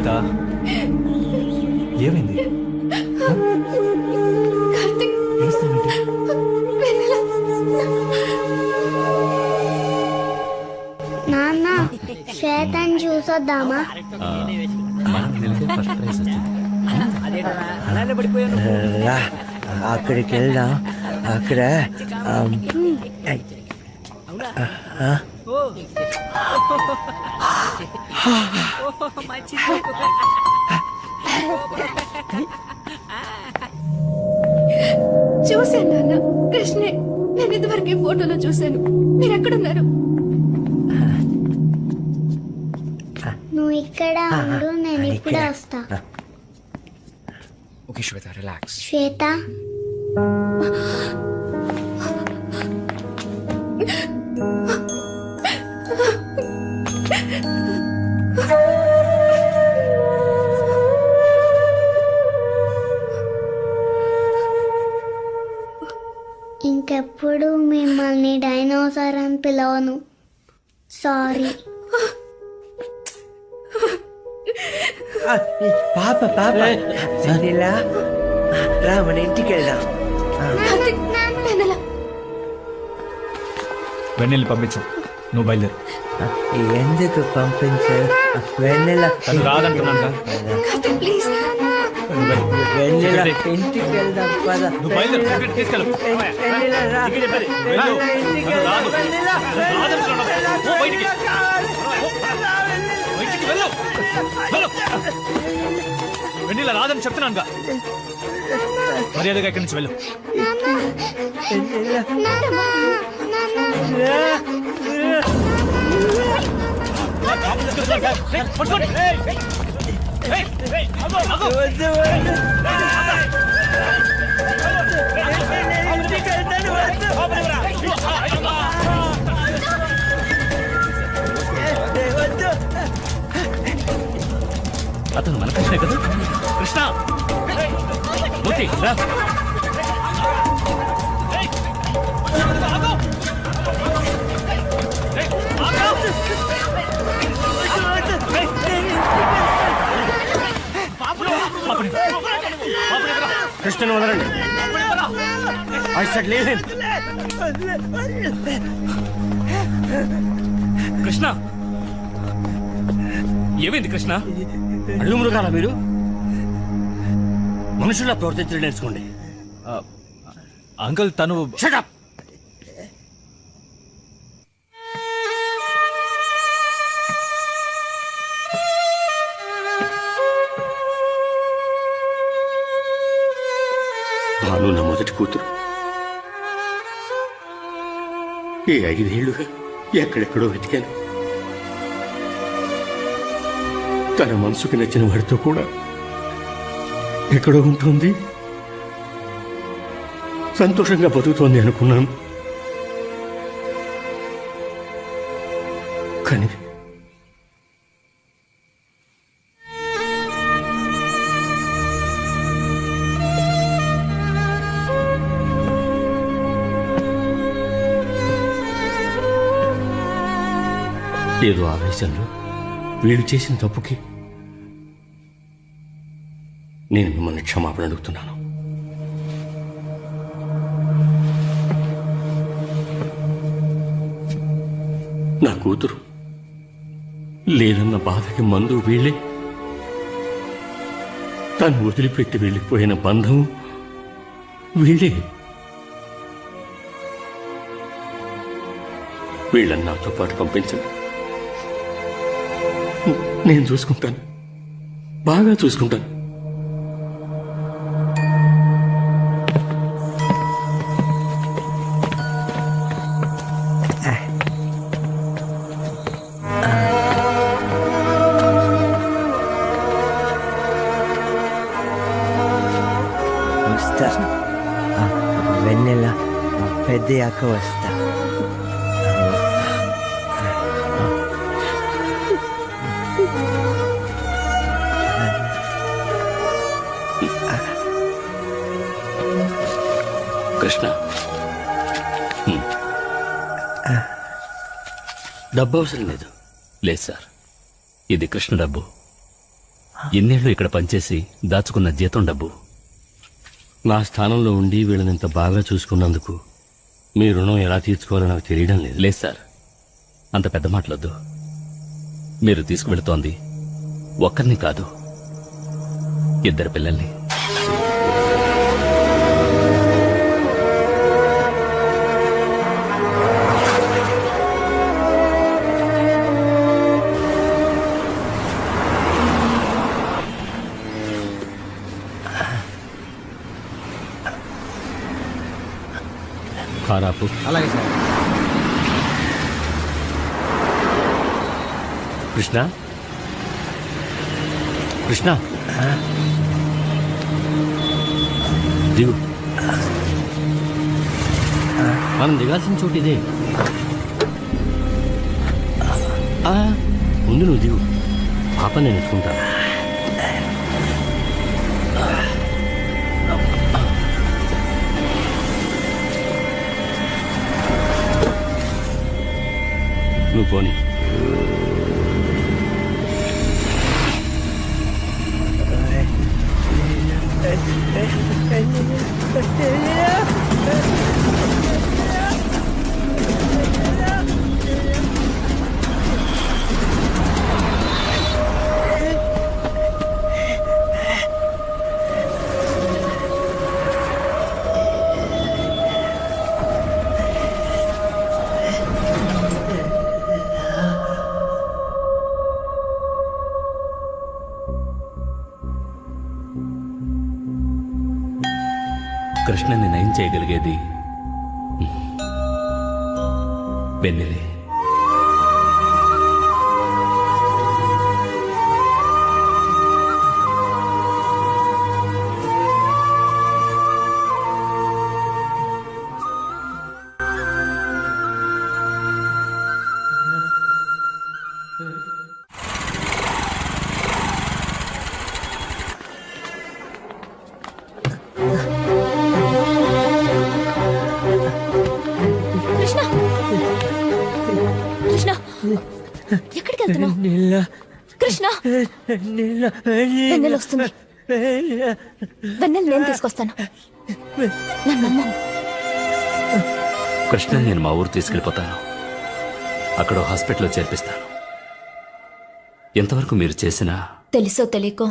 శ్వేత, ఏమైంది? ఏడుస్తున్నావేంటి? నాన్న శ్వేతని చూసొద్దామా? మనం వెళ్తే ఫస్ట్ ప్రైజ్ వచ్చింది. రా, అక్కడికి వెళ్దాం. అక్కడ చూశాను నాన్న, కృష్ణే. నేను ఇదివరకే ఫోటోలో చూశాను. మీరు ఎక్కడున్నారు? నువ్వు ఇక్కడ ఉండు, నేను ఇప్పుడే వస్తా. ఓకే శ్వేత, రిలాక్స్. శ్వేత, ఇంకెప్పుడు మిమ్మల్ని డైనోసార్ అని పిలవను. సారీ. పాప పాప ఇలా రా, మన ఇంటికి వెళ్దాం. వెన్నెల్ని పంపించు, నువ్వు బయలుదేరు. ఎందుకు పంపించారు? వెన్నెల తను రాదంటున్నాను. ప్లీజ్ వెన్నెల ఇంటికి వెళ్దాం పద. నువ్వు బయలుదేరు, తీసుకెళ్ళు. వెన్నెల రా. వెళ్ళు. ఇంటికి తను రాదు. వెన్నెల, రాదంటున్నాను. పో బయటికి. బయటికి వెళ్ళు. వెళ్ళు. వెన్నెల రాదని చెప్తున్నానుగా. మర్యాదగా ఇక్కడి నుంచి వెళ్ళు. అతను మన కృష్ణ కదా? కృష్ణ, మూర్తి, రా. కృష్ణను వదలండి. I said leave him. Krishna, ఏమైంది కృష్ణ? అడుగు మృగాల మీరు మనుషుల్లా ప్రవర్తించడం నేర్చుకోండి. అంకుల్, తను Shut up. భాను నా మొదటి కూతురు. ఈ 5 ఏళ్లుగా ఎక్కడెక్కడో వెతికాను. తన మనసుకు నచ్చిన వాడితో కూడా ఎక్కడో ఉంటుంది, సంతోషంగా బతుకుతోంది అనుకున్నాను. కానీ ఏదో ఆవేశంలో వీళ్ళు చేసిన తప్పుకి నేను మిమ్మల్ని క్షమాపణ అడుగుతున్నాను. నా కూతురు లేదన్న బాధకి మందు వీళ్ళే, తను వదిలిపెట్టి వెళ్ళిపోయిన బంధం వీళ్ళే. వీళ్ళని నాతో పాటు పంపించండి. నేను చూసుకుంటాను, బాగా చూసుకుంటాను. వస్తా. వెన్నెల పెద్దయాక వస్తా. కృష్ణ, డబ్బు అవసరం లేదు. లేదు సార్, ఇది కృష్ణ డబ్బు. ఎన్నేళ్ళు ఇక్కడ పనిచేసి దాచుకున్న జీతం డబ్బు. నా స్థానంలో ఉండి వీళ్ళని ఇంత బాగా చూసుకున్నందుకు మీ రుణం ఎలా తీర్చుకోవాలో నాకు తెలియడం లేదు. లేదు సార్, అంత పెద్ద మాటలొద్దు. మీరు తీసుకువెళుతోంది ఒక్కరిని కాదు, 2 పిల్లల్ని. కారాపు అలాగే సార్. కృష్ణ, కృష్ణ దిగు. మనం దిగాల్సిన చోటు ఇదే. ముందు నువ్వు దిగు, పాప నేను ఎత్తుకుంటాను. నువ్వు పోనీ. కృష్ణని నయం చేయగలిగేది వెన్నెలే. కృష్ణ, కృష్ణ, ఎక్కడికి వెళ్తున్నావు? కృష్ణ, వెన్నెల వస్తుంది. వెన్నెల నేను తీసుకొస్తాను. నన్నమ్మ. కృష్ణని నేను మా ఊరు తీసుకెళ్ళిపోతాను. అక్కడ హాస్పిటల్లో చేర్పిస్తాను. ఎంతవరకు మీరు చేసినా తెలుసో తెలియకో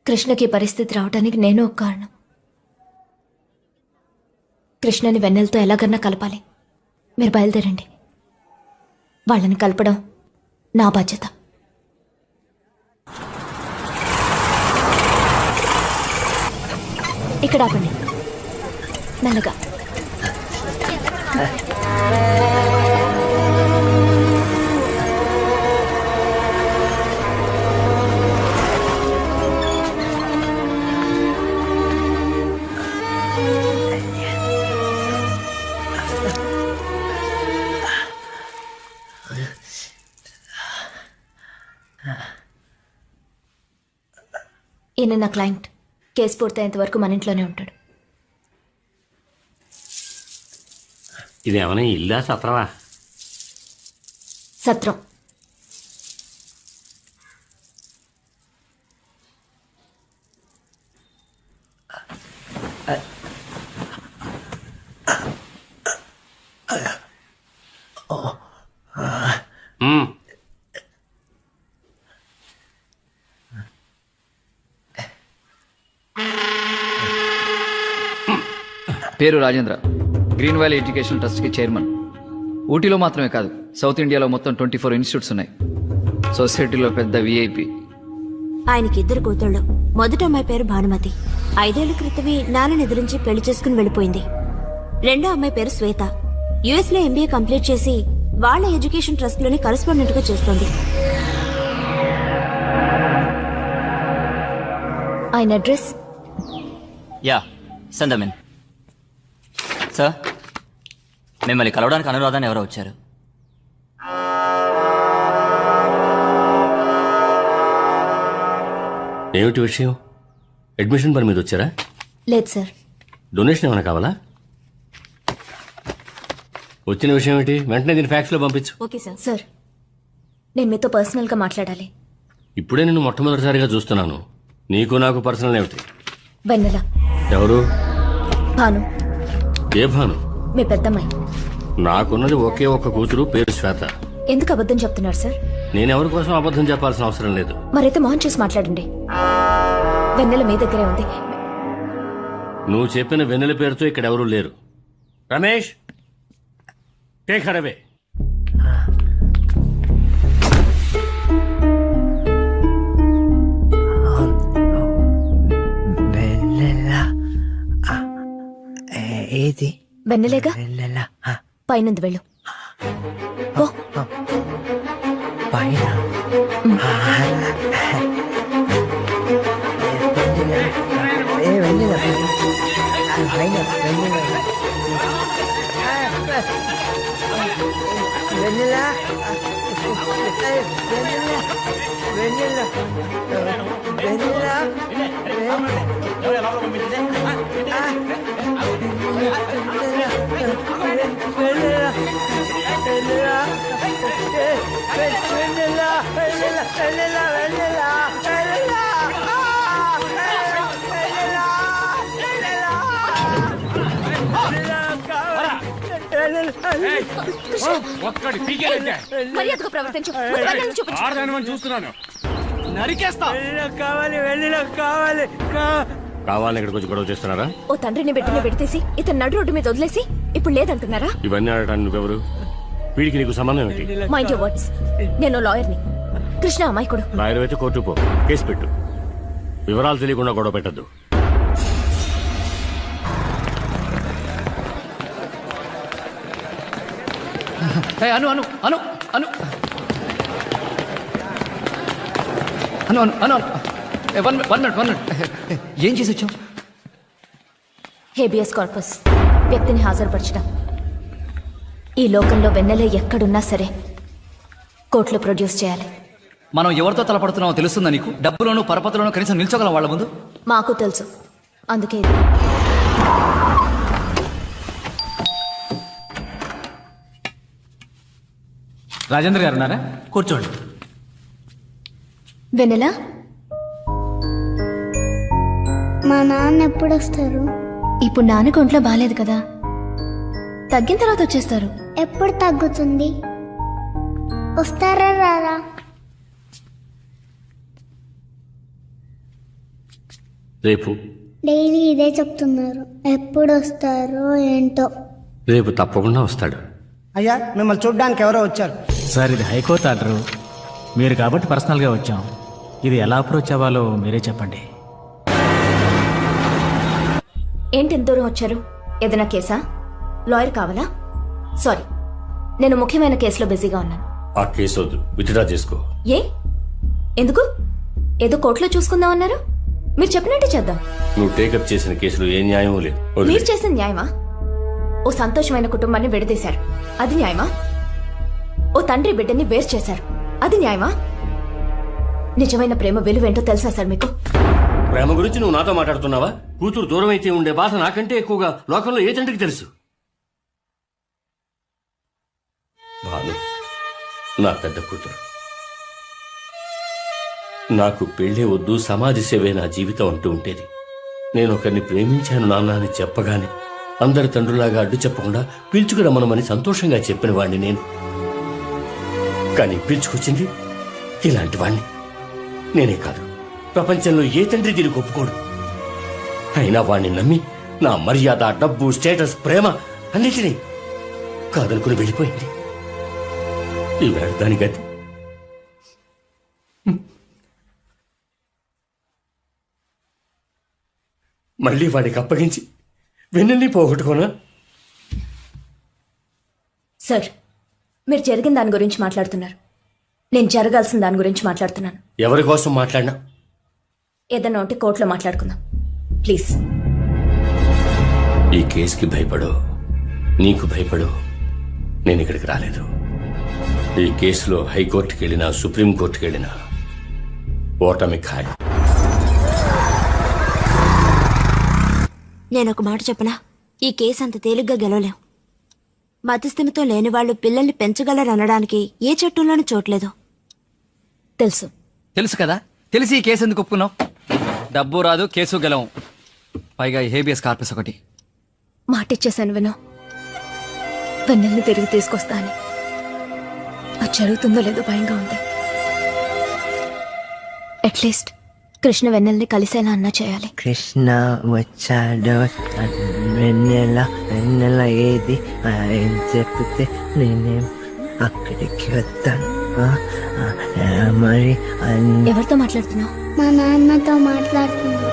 కృష్ణకి ఈ పరిస్థితి రావడానికి నేను ఒక కారణం. కృష్ణని వెన్నెలతో ఎలాగన్నా కలపాలి. మీరు బయలుదేరండి. వాళ్ళని కలపడం నా బాధ్యత. ఇక్కడ ఆపండి, మెల్లగా. ఈయన నా క్లయింట్. కేసు పూర్తయ్యేంత వరకు మన ఇంట్లోనే ఉంటాడు. ఇదేమైనా ఇల్లా సత్రవా? సత్రం. పేరు రాజేంద్ర, గ్రీన్ వ్యాలీ ఎడ్యుకేషన్ ట్రస్ట్కి చైర్మన్. ఊటీలో మాత్రమే కాదు, సౌత్ ఇండియాలో మొత్తం 24 ఇన్స్టిట్యూట్స్ ఉన్నాయి. సొసైటీలో పెద్ద విఐపి. ఆయనకి 2 కూతుళ్ళు. మొదటి అమ్మాయి పేరు భానుమతి. 5 ఏళ్ల క్రితమే నాన్నని ఎదిరించి పెళ్లి చేసుకుని వెళ్ళిపోయింది. రెండో అమ్మాయి పేరు శ్వేత. యుఎస్ లో ఎంబీఏ కంప్లీట్ చేసి వాళ్ళ ఎడ్యుకేషన్ ట్రస్ట్ లోని కరెస్పాండెంట్ గా చేస్తోంది. ఆయన అడ్రస్? Yeah, సందమిన్ sir. మిమ్మల్ని కలవడానికి అనురాధాన్ని ఎవరో వచ్చారు. ఏమిటి విషయం? అడ్మిషన్ పని మీద వచ్చారా? లేదు సార్. డొనేషన్ ఏమైనా కావాలా? వచ్చిన విషయం ఏంటి? వెంటనే దీన్ని ఫ్యాక్స్ లో పంపించు. Okay sir. సార్, నేను మీతో పర్సనల్గా మాట్లాడాలి. ఇప్పుడే నిన్ను మొట్టమొదటిసారిగా చూస్తున్నాను. నీకు నాకు పర్సనల్ ఏమిటి? వెన్నెల. ఎవరు? భాను. ఏ భాను? మీ పెద్దమ్మాయి. నాకున్నది ఒకే ఒక్క కూతురు, పేరు శ్వేత. ఎందుకు అబద్ధం చెప్తున్నారు సార్? నేనెవరి కోసం అబద్ధం చెప్పాల్సిన అవసరం లేదు. మరైతే మొహం చూసి మాట్లాడండి. వెన్నెల మీ దగ్గరే ఉంది. నువ్వు చెప్పిన వెన్నెల పేరుతో ఇక్కడ ఎవరూ లేరు. Ramesh, take her away. Vennela. ఏది వెన్నెలేగా, వెన్నెల? పైనుంది వెళ్ళు. ఓ పైన వెన్నెల. పైన వెన్నెల. వెన్నెల. వెన్నెల. వెన్నెల. మర్యాదగా ప్రవర్తించు. వెన్నెలను చూపించు. కావాలి వెన్నెల కావాలి. కావాలని ఇక్కడికి వచ్చి గొడవ చేస్తున్నారా? ఓ తండ్రిని బిడ్డని పెడితేసి ఇతను నడు రోడ్డు మీద వదిలేసి ఇప్పుడు లేదంటున్నారా? ఇవన్నీ ఆడటానికి నువ్వెవరు? వీడికి నీకు సంబంధం ఏంటి? Mind your words. నేను లాయర్ని. కృష్ణ అమాయకుడు. లాయర్ అయితే కోర్టు పో, కేసు పెట్టు. వివరాలు తెలియకుండా గొడవ పెట్టద్దు. అను అను అను అను అను అను అను వన్ మినిట్. ఏం చేసి వచ్చావు? హేబియస్ కార్పస్, వ్యక్తిని హాజరుపరచడం. ఈ లోకంలో వెన్నెల ఎక్కడున్నా సరే కోర్టులో ప్రొడ్యూస్ చేయాలి. మనం ఎవరితో తలపడుతున్నామో తెలుస్తుందా నీకు? డబ్బులోను పరపతిలోను కనీసం నిల్చోగలం వాళ్ళ ముందు? మాకు తెలుసు, అందుకే ఇది. రాజేంద్ర గారు ఉన్నారా? కూర్చోండి. వెన్నెల, మా నాన్న ఎప్పుడు వస్తారు? ఇప్పుడు నాన్నకు ఒంట్లో బాగాలేదు కదా, తగ్గిన తర్వాత వచ్చేస్తారు. ఎప్పుడు తగ్గుతుంది? వస్తారా రారా? రేపు. డైలీ ఇదే చెప్తున్నారు. ఎప్పుడు వస్తారో ఏంటో. రేపు తప్పకుండా వస్తాడు. అయ్యా, మిమ్మల్ని చూడ్డానికి ఎవరో వచ్చారు. సార్, ఇది హైకోర్టు ఆర్డరు. మీరు కాబట్టి పర్సనల్గా వచ్చాం. ఇది ఎలా అప్రోచ్ అవ్వాలో మీరే చెప్పండి. ఏంటి ఇంత దూరం వచ్చారు? ఏదైనా కేసా? లాయర్ కావాలా? సారీ, నేను ముఖ్యమైన కేసులో బిజీగా ఉన్నాను. ఆ కేసు వద్దు, విత్డ్రా చేసుకో. ఏ? ఎందుకు? ఏదో కోర్టులో చూసుకుందామన్నారు. మీరు చెప్పినట్టే చేద్దాం. నువ్వు టేకప్ చేసిన కేసులో ఏ న్యాయం లేదు. వదిలేయ్. మీరు చేసిన న్యాయమా? ఓ సంతోషమైన కుటుంబాన్ని విడదీశారు, అది న్యాయమా? ఓ తండ్రి బిడ్డని వేరు చేశారు, అది న్యాయమా? నిజమైన ప్రేమ విలువేంటో తెలుసా సార్ మీకు? ప్రేమ గురించి నువ్వు నాతో మాట్లాడుతున్నావా? కూతురు దూరం అయితే ఉండే బాధ నాకంటే ఎక్కువగా లోకంలో ఏ తండ్రికి తెలుసు? భాను నా పెద్ద కూతురు. నాకు పెళ్ళే వద్దు, సమాజ సేవే నా జీవితం అంటూ ఉండేది. నేను ఒకరిని ప్రేమించాను నాన్న అని చెప్పగానే అందరి తండ్రులాగా అడ్డు చెప్పకుండా పిలుచుకురమ్మనమని సంతోషంగా చెప్పిన వాణ్ణి నేను. కానీ పిలుచుకొచ్చింది ఇలాంటి వాణ్ణి. నేనే కాదు, ప్రపంచంలో ఏ తండ్రి దీనికి ఒప్పుకోడు. అయినా వాణ్ణి నమ్మి నా మర్యాద, డబ్బు, స్టేటస్, ప్రేమ అన్నిటినీ కాదనుకుని వెళ్ళిపోయింది. ఈవేళ దాని గతి. మళ్ళీ వాడికి అప్పగించి వెన్నెల్ని పోగొట్టుకోనా? సార్, మీరు జరిగిన దాని గురించి మాట్లాడుతున్నారు. నేను జరగాల్సిన దాని గురించి మాట్లాడుతున్నాను. ఎవరి కోసం మాట్లాడినా? ఏదన్నా ఉంటే కోర్టులో మాట్లాడుకుందాం ప్లీజ్. ఈ కేసుకి భయపడో, నీకు భయపడో నేను ఇక్కడికి రాలేదు. ఈ కేసులో హైకోర్టుకి వెళ్ళినా, సుప్రీంకోర్టుకి వెళ్ళినా ఓటమి ఖాయం. నేనొక మాట చెప్పనా? ఈ కేసు అంత తేలిగ్గా గెలవలేం. మతిస్థిమితం లేని వాళ్ళు పిల్లల్ని పెంచగలరనడానికి ఏ చట్టంలోనూ చోట్లేదు. తెలుసు, తెలుసు కదా, తెలిసి ఈ కేసు ఎందుకు ఒప్పుకున్నావు? డబ్బు రాదు, కేసు గెలవం, పైగా హేబియస్ కార్పస్ ఒకటి. మాటిచ్చేశాను వినో, వెన్నెల్ని తిరిగి తీసుకొస్తా అని. అది జరుగుతుందో లేదో భయంగా ఉంది. అట్లీస్ట్ కృష్ణ వెన్నెల్ని కలిసేలా అన్నా చేయాలి. కృష్ణ వచ్చాడు, వెన్నెల ఏది ఏం చెప్తే నేనేం అక్కడికి వస్తాను. మరి ఎవరితో మాట్లాడుతున్నావు? మా నాన్నతో మాట్లాడుతున్నా.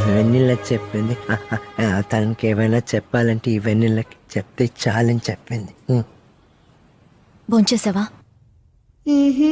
వెన్నెల చెప్పింది తనకి ఏమైనా చెప్పాలంటే ఈ వెన్నెలకి చెప్తే చాలని చెప్పింది. భోంచేసావా? మ్హూ.